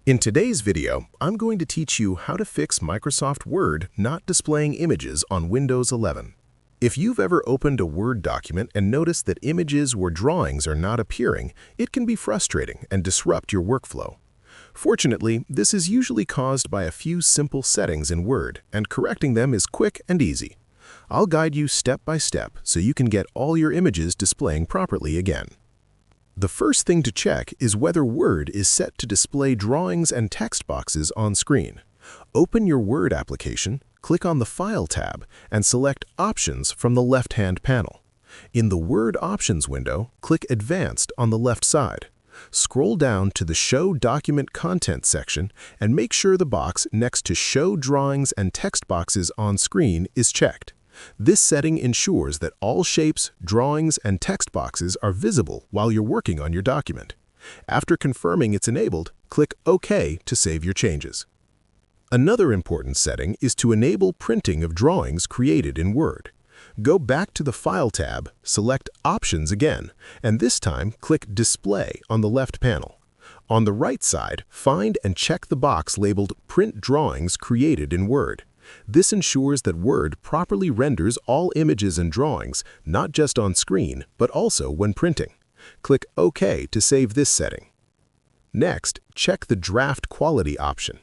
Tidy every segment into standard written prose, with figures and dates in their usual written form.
In today's video, I'm going to teach you how to fix Microsoft Word not displaying images on Windows 11. If you've ever opened a Word document and noticed that images or drawings are not appearing, it can be frustrating and disrupt your workflow. Fortunately, this is usually caused by a few simple settings in Word, and correcting them is quick and easy. I'll guide you step by step so you can get all your images displaying properly again. The first thing to check is whether Word is set to display drawings and text boxes on screen. Open your Word application, click on the File tab, and select Options from the left-hand panel. In the Word Options window, click Advanced on the left side. Scroll down to the Show Document Content section and make sure the box next to Show Drawings and Text Boxes on Screen is checked. This setting ensures that all shapes, drawings, and text boxes are visible while you're working on your document. After confirming it's enabled, click OK to save your changes. Another important setting is to enable printing of drawings created in Word. Go back to the File tab, select Options again, and this time click Display on the left panel. On the right side, find and check the box labeled Print Drawings Created in Word. This ensures that Word properly renders all images and drawings, not just on screen, but also when printing. Click OK to save this setting. Next, check the Draft Quality option.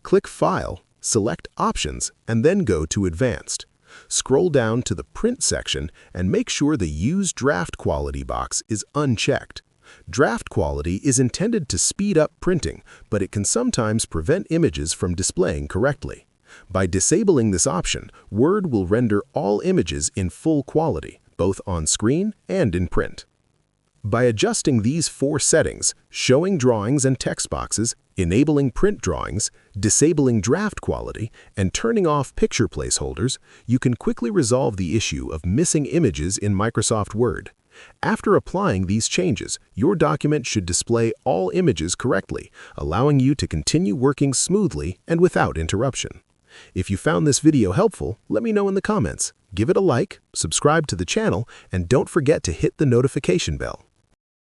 Click File, select Options, and then go to Advanced. Scroll down to the Print section and make sure the Use Draft Quality box is unchecked. Draft quality is intended to speed up printing, but it can sometimes prevent images from displaying correctly. By disabling this option, Word will render all images in full quality, both on screen and in print. By adjusting these four settings, showing drawings and text boxes, enabling print drawings, disabling draft quality, and turning off picture placeholders, you can quickly resolve the issue of missing images in Microsoft Word. After applying these changes, your document should display all images correctly, allowing you to continue working smoothly and without interruption. If you found this video helpful, let me know in the comments. Give it a like, subscribe to the channel, and don't forget to hit the notification bell.